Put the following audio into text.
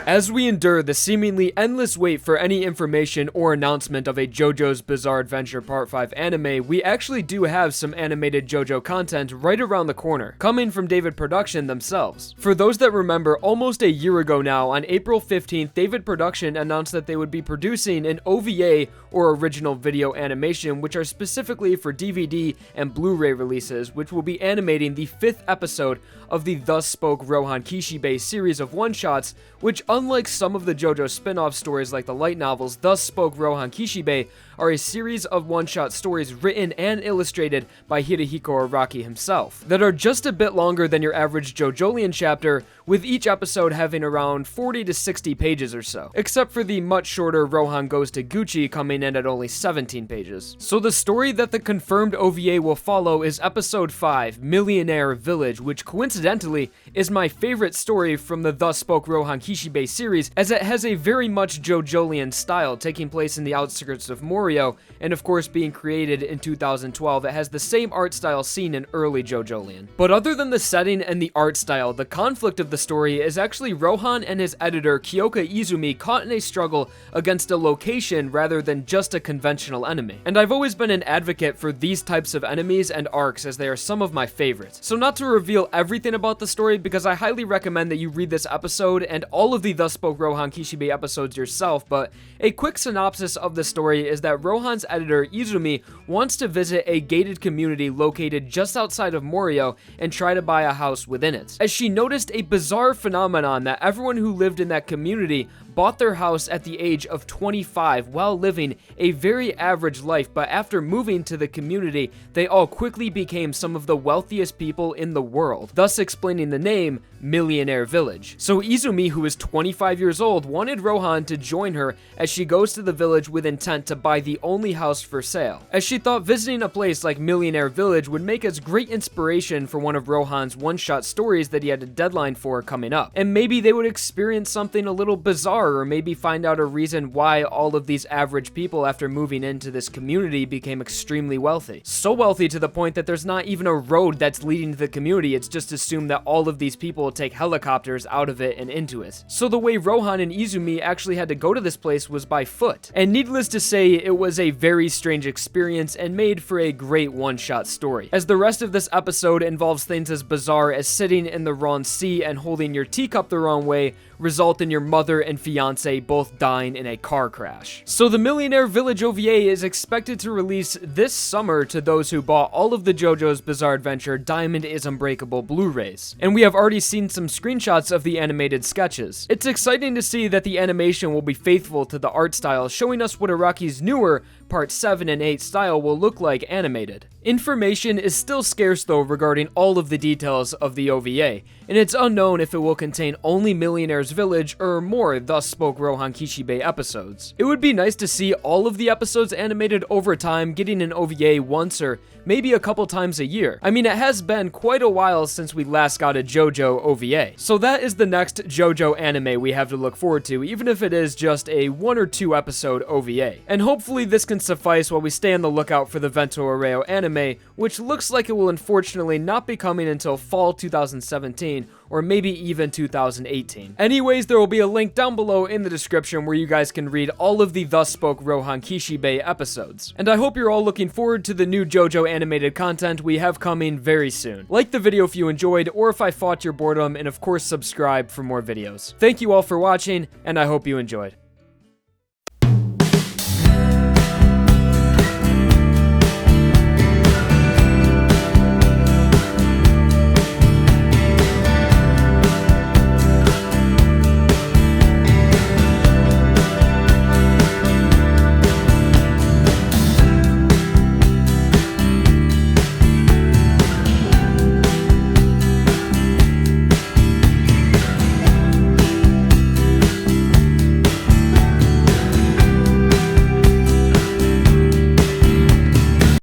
As we endure the seemingly endless wait for any information or announcement of a JoJo's Bizarre Adventure Part 5 anime, we actually do have some animated JoJo content right around the corner, coming from David Production themselves. For those that remember, almost a year ago now, on April 15th, David Production announced that they would be producing an OVA, or original video animation, which are specifically for DVD and Blu-ray releases, which will be animating the 5th episode of the Spoke Rohan Kishibe series of one-shots, which unlike some of the JoJo spin-off stories like the light novels, Spoke Rohan Kishibe are a series of one-shot stories written and illustrated by Hirohiko Araki himself, that are just a bit longer than your average JoJoLands chapter, with each episode having around 40 to 60 pages or so, except for the much shorter Rohan Goes to Gucci coming in at only 17 pages. So the story that the confirmed OVA will follow is episode 5, Millionaire Village, which coincidentally is my favorite story from the Spoke Rohan Kishibe series, as it has a very much JoJoLands style, taking place in the outskirts of Morio, and of course being created in 2012. It has the same art style seen in early JoJoLands. But other than the setting and the art style, the conflict of the story is actually Rohan and his editor Kyoka Izumi caught in a struggle against a location rather than just a conventional enemy. And I've always been an advocate for these types of enemies and arcs, as they are some of my favorites. So not to reveal everything about the story, because I highly recommend that you read this episode and all of the Spoke Rohan Kishibe episodes yourself, but a quick synopsis of the story is that Rohan's editor Izumi wants to visit a gated community located just outside of Morio and try to buy a house within it, as she noticed a bizarre phenomenon that everyone who lived in that community bought their house at the age of 25 while living a very average life, but after moving to the community, they all quickly became some of the wealthiest people in the world, thus explaining the name Millionaire Village. So Izumi, who is 25 years old, wanted Rohan to join her as she goes to the village with intent to buy the only house for sale, as she thought visiting a place like Millionaire Village would make as great inspiration for one of Rohan's one-shot stories that he had a deadline for coming up, and maybe they would experience something a little bizarre, or maybe find out a reason why all of these average people after moving into this community became extremely wealthy. So wealthy to the point that there's not even a road that's leading to the community. It's just assumed that all of these people take helicopters out of it and into it. So the way Rohan and Izumi actually had to go to this place was by foot. And needless to say, it was a very strange experience and made for a great one-shot story, as the rest of this episode involves things as bizarre as sitting in the wrong seat and holding your teacup the wrong way result in your mother and fiance both dying in a car crash. So the Millionaire Village OVA is expected to release this summer to those who bought all of the JoJo's Bizarre Adventure Diamond is Unbreakable Blu-rays, and we have already seen some screenshots of the animated sketches. It's exciting to see that the animation will be faithful to the art style, showing us what Araki's newer Part 7 and 8 style will look like animated. Information is still scarce though regarding all of the details of the OVA, and it's unknown if it will contain only Millionaire's Village or more Spoke Rohan Kishibe episodes. It would be nice to see all of the episodes animated over time, getting an OVA once or maybe a couple times a year. I mean, it has been quite a while since we last got a JoJo OVA. So that is the next JoJo anime we have to look forward to, even if it is just a 1 or 2 episode OVA. And hopefully this can suffice while we stay on the lookout for the Vento Arreo anime, which looks like it will unfortunately not be coming until fall 2017, or maybe even 2018. Anyways, there will be a link down below in the description where you guys can read all of the Spoke Rohan Kishibe episodes. And I hope you're all looking forward to the new JoJo animated content we have coming very soon. Like the video if you enjoyed, or if I fought your boredom, and of course subscribe for more videos. Thank you all for watching, and I hope you enjoyed.